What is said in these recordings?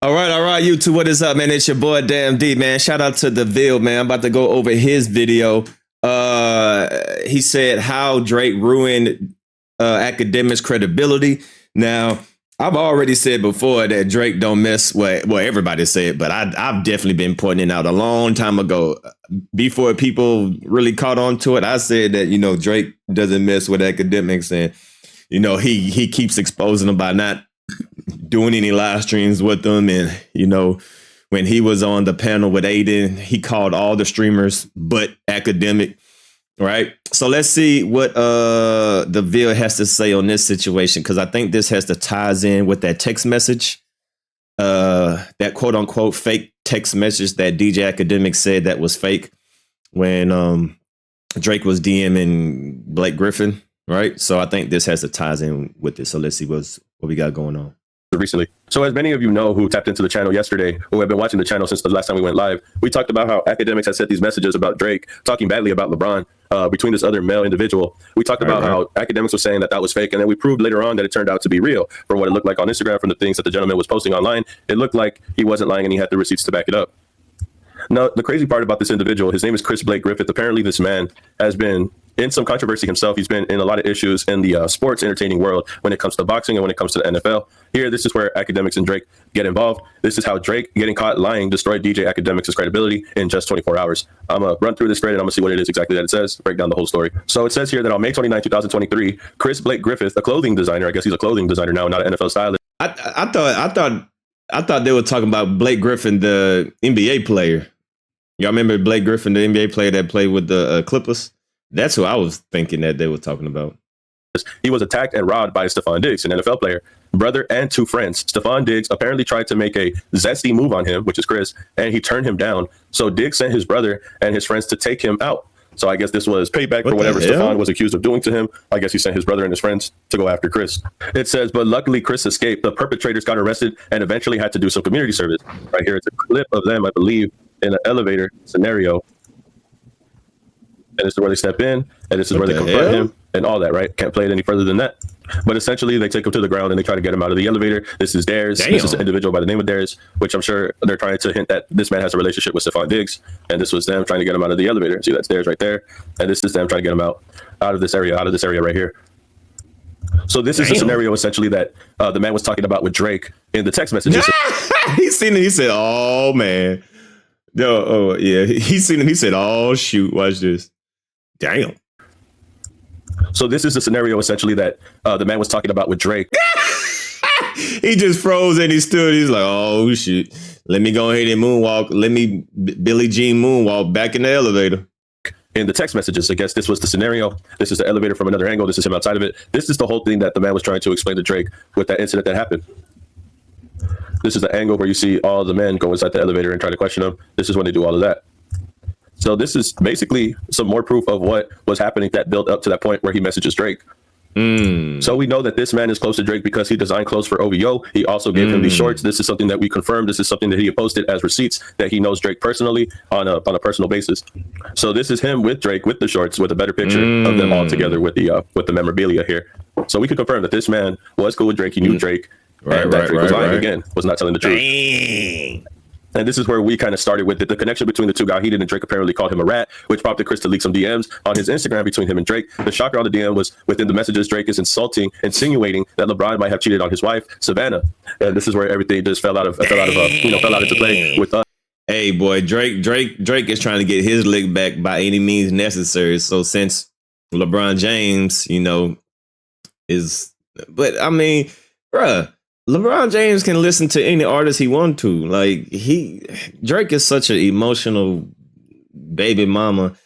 All right, YouTube. What is up, man? It's your boy Damn D, man. Shout out to the Ville, man. I'm about to go over his video. He said how Drake ruined Akademiks' credibility. Now, I've already said before that Drake don't mess with, well, everybody said, but I've definitely been pointing it out a long time ago. Before people really caught on to it, I said that, Drake doesn't mess with Akademiks, and, he keeps exposing them by not doing any live streams with them. And, when he was on the panel with Aiden, he called all the streamers but Akademiks. Right. So let's see what the Ville has to say on this situation, because I think this has to ties in with that text message, that quote unquote fake text message that DJ Akademiks said that was fake when Drake was DMing Blake Griffin. Right. So I think this has to ties in with this. So let's see what we got going on recently. So as many of you know who tapped into the channel yesterday, who have been watching the channel since the last time we went live, we talked about how Akademiks had sent these messages about Drake talking badly about LeBron between this other male individual. We talked about how Akademiks was saying that that was fake, and then we proved later on that it turned out to be real. From what it looked like on Instagram, from the things that the gentleman was posting online, it looked like he wasn't lying and he had the receipts to back it up. Now, the crazy part about this individual, his name is Chris Blake Griffith. Apparently, this man has been in some controversy himself. He's been in a lot of issues in the sports entertaining world when it comes to boxing and when it comes to the NFL. Here, this is where Akademiks and Drake get involved. This is how Drake getting caught lying destroyed DJ Akademiks' credibility in just 24 hours. I'm going to run through this thread and I'm going to see what it is exactly that it says, break down the whole story. So it says here that on May 29, 2023, Chris Blake Griffith, a clothing designer, I guess he's a clothing designer now, not an NFL stylist. I thought they were talking about Blake Griffin, the NBA player. Y'all remember Blake Griffin, the NBA player that played with the Clippers? That's who I was thinking that they were talking about. He was attacked and robbed by Stephon Diggs, an NFL player, brother and two friends. Stephon Diggs apparently tried to make a zesty move on him, which is Chris, and he turned him down. So Diggs sent his brother and his friends to take him out. So I guess this was payback for whatever Stephon was accused of doing to him. I guess he sent his brother and his friends to go after Chris. It says, but luckily Chris escaped. The perpetrators got arrested and eventually had to do some community service. Right here, it's a clip of them, I believe, in an elevator scenario. And this is where they step in, and this is where they confront him and all that, right? Can't play it any further than that. But essentially, they take him to the ground and they try to get him out of the elevator. This is Dares. Damn. This is an individual by the name of Dares, which I'm sure they're trying to hint that this man has a relationship with Stephon Diggs. And this was them trying to get him out of the elevator. See, that's Dares right there. And this is them trying to get him out of this area right here. So this is the scenario essentially that the man was talking about with Drake in the text messages. He seen it. He said, "Oh man, no, oh yeah." He seen it. He said, "Oh shoot, watch this." Damn. So this is the scenario essentially that the man was talking about with Drake. He just froze and he stood. He's like, "Oh shit, let me go ahead and moonwalk. Let me Billie Jean moonwalk back in the elevator." In the text messages, I guess this was the scenario. This is the elevator from another angle. This is him outside of it. This is the whole thing that the man was trying to explain to Drake with that incident that happened. This is the angle where you see all the men go inside the elevator and try to question him. This is when they do all of that. So this is basically some more proof of what was happening that built up to that point where he messages Drake. So we know that this man is close to Drake because he designed clothes for OVO. He also gave him these shorts. This is something that we confirmed. This is something that he posted as receipts that he knows Drake personally on a personal basis. So this is him with Drake with the shorts with a better picture of them all together with the memorabilia here. So we can confirm that this man was cool with Drake. He knew Drake. And that Drake was lying again, was not telling the truth. Dang. And this is where we kind of started with it. The connection between the two got heated, and Drake apparently called him a rat, which prompted Chris to leak some DMs on his Instagram between him and Drake. The shocker on the DM was within the messages, Drake is insinuating that LeBron might have cheated on his wife, Savannah. And this is where everything just fell out into play with us. Hey boy, Drake is trying to get his lick back by any means necessary. So since LeBron James, but I mean, bruh, LeBron James can listen to any artist he wants to. Like Drake is such an emotional baby mama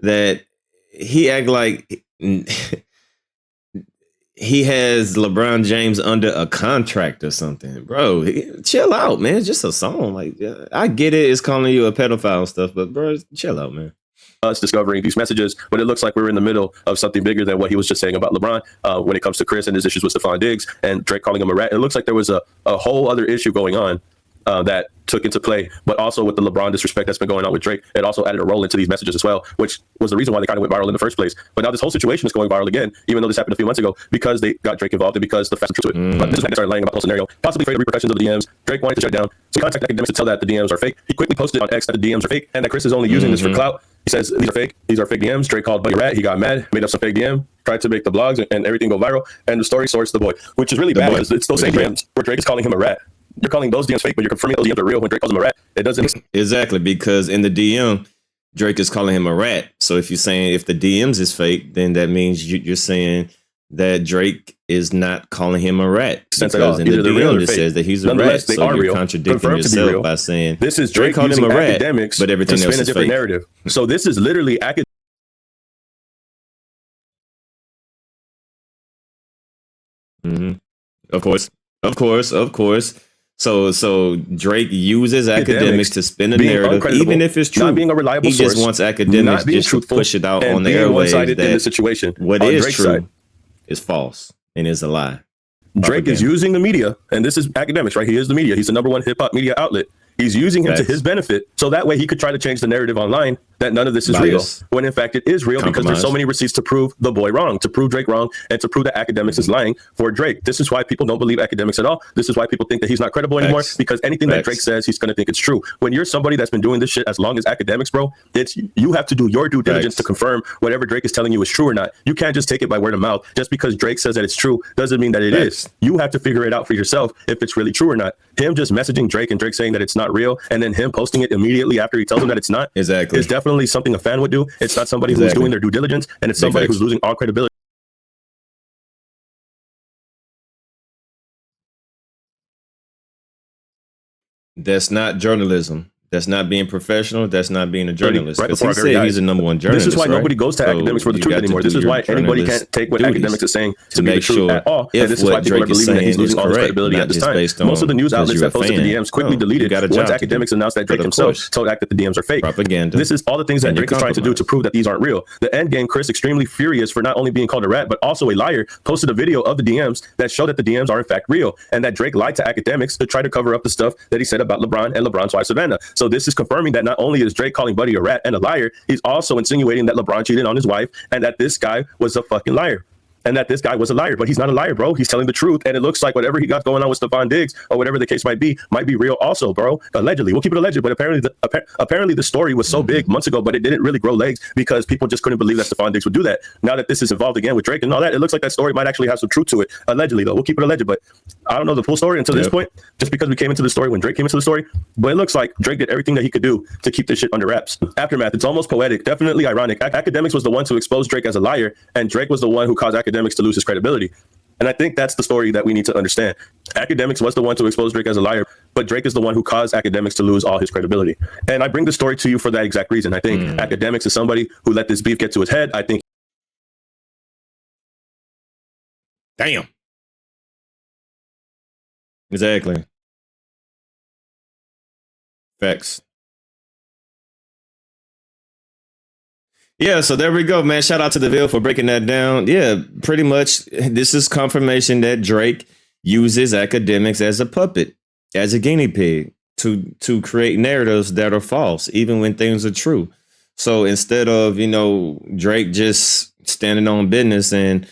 that he act like he has LeBron James under a contract or something. Bro, chill out, man. It's just a song. Like, I get it. It's calling you a pedophile and stuff, but bro, chill out, man. Us discovering these messages, but it looks like we're in the middle of something bigger than what he was just saying about LeBron when it comes to Chris and his issues with Stephon Diggs and Drake calling him a rat. It looks like there was a whole other issue going on that took into play, but also with the LeBron disrespect that's been going on with Drake, it also added a role into these messages as well, which was the reason why they kind of went viral in the first place. But now this whole situation is going viral again, even though this happened a few months ago, because they got Drake involved and because the facts are true to it. But this is when they started laying about the whole scenario, possibly afraid of repercussions of the DMs. Drake wanted to shut down, so he contacted Akademiks to tell that the DMs are fake. He quickly posted on X that the DMs are fake and that Chris is only using this for clout. He says these are fake DMs. Drake called Buddy a rat. He got mad, made up some fake DM, tried to make the blogs and everything go viral. And the story sorts the boy, which is really bad because it's those same DMs where Drake is calling him a rat. You're calling those DMs fake, but you're confirming those DMs are real when Drake calls him a rat. It doesn't exactly, because in the DM, Drake is calling him a rat. So if you're saying if the DMs is fake, then that means you're saying that Drake is not calling him a rat. Because in the DM it says that he's a rat. They so are you're real, contradicting yourself by saying this is Drake called him a rat, Akademiks, but everything to else spin a is different fake. narrative. So this is literally Akademiks. Of course. So Drake uses Akademiks to spin a narrative, even if it's true. Not being a reliable source, just wants Akademiks just to push it out on the airwaves that in the situation. What is true is false and is a lie. Drake is using the media, and this is Akademiks, right? He is the media. He's the #1 hip hop media outlet. He's using him to his benefit, so that way he could try to change the narrative online that none of this is real, when in fact it is real because there's so many receipts to prove the boy wrong, to prove Drake wrong, and to prove that Akademiks is lying for Drake. This is why people don't believe Akademiks at all. This is why people think that he's not credible anymore, because anything that Drake says, he's going to think it's true. When you're somebody that's been doing this shit as long as Akademiks, bro, you have to do your due diligence to confirm whatever Drake is telling you is true or not. You can't just take it by word of mouth. Just because Drake says that it's true doesn't mean that it is. You have to figure it out for yourself if it's really true or not. Him just messaging Drake and Drake saying that it's not real, and then him posting it immediately after he tells him that it's not, is definitely something a fan would do. It's not somebody who's doing their due diligence, and it's somebody who's losing all credibility. That's not journalism. That's not being professional. That's not being a journalist. Right before he said he's the #1 journalist. This is why nobody goes to Akademiks for the truth anymore. This is why anybody can't take what Akademiks is saying to be the truth at all. And this is why people are believing that he's losing all his credibility at this time. Most of the news outlets that posted the DMs quickly deleted once Akademiks announced that Drake himself told Ak that the DMs are fake. Propaganda. This is all the things that Drake is trying to do to prove that these aren't real. The end game, Chris, extremely furious for not only being called a rat, but also a liar, posted a video of the DMs that showed that the DMs are in fact real, and that Drake lied to Akademiks to try to cover up the stuff that he said about LeBron and LeBron's wife, Savannah. So this is confirming that not only is Drake calling Buddy a rat and a liar, he's also insinuating that LeBron cheated on his wife and that this guy was a fucking liar. And that this guy was a liar, but he's not a liar, bro. He's telling the truth, and it looks like whatever he got going on with Stefon Diggs or whatever the case might be real also, bro. Allegedly, we'll keep it alleged, but apparently the story was so big months ago, but it didn't really grow legs because people just couldn't believe that Stefon Diggs would do that. Now that this is involved again with Drake and all that, it looks like that story might actually have some truth to it. Allegedly, though, we'll keep it alleged, but I don't know the full story until this point, just because we came into the story when Drake came into the story. But it looks like Drake did everything that he could do to keep this shit under wraps. Aftermath, it's almost poetic, definitely ironic. Akademiks was the one to expose Drake as a liar, and Drake was the one who caused Akademiks to lose his credibility. And I think that's the story that we need to understand. Akademiks was the one to expose Drake as a liar, but Drake is the one who caused Akademiks to lose all his credibility. And I bring the story to you for that exact reason. I think Akademiks is somebody who let this beef get to his head. I think. Damn. Exactly. Facts. Yeah, so there we go, man. Shout out to the Ville for breaking that down. Yeah, pretty much this is confirmation that Drake uses Akademiks as a puppet, as a guinea pig to create narratives that are false, even when things are true. So instead of, Drake just standing on business and,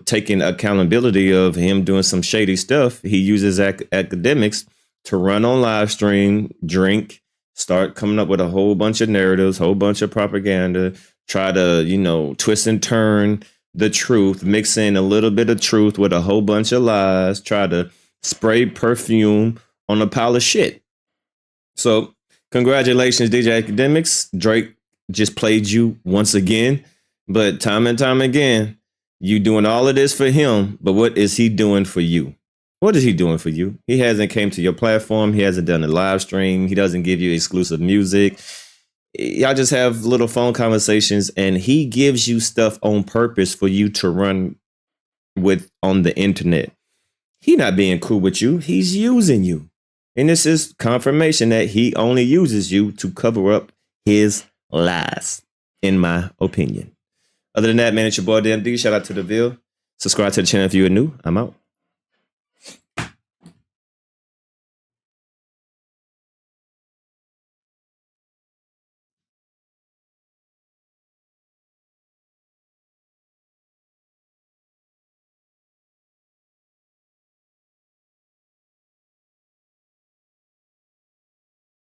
taking accountability of him doing some shady stuff, he uses Akademiks to run on live stream, drink, start coming up with a whole bunch of narratives, whole bunch of propaganda, try to, twist and turn the truth, mix in a little bit of truth with a whole bunch of lies, try to spray perfume on a pile of shit. So congratulations, DJ Akademiks. Drake just played you once again, but time and time again, you doing all of this for him, but what is he doing for you? What is he doing for you? He hasn't came to your platform. He hasn't done a live stream. He doesn't give you exclusive music. Y'all just have little phone conversations, and he gives you stuff on purpose for you to run with on the internet. He not being cool with you. He's using you. And this is confirmation that he only uses you to cover up his lies, in my opinion. Other than that, man, it's your boy DMD. Shout out to the Ville. Subscribe to the channel if you are new. I'm out.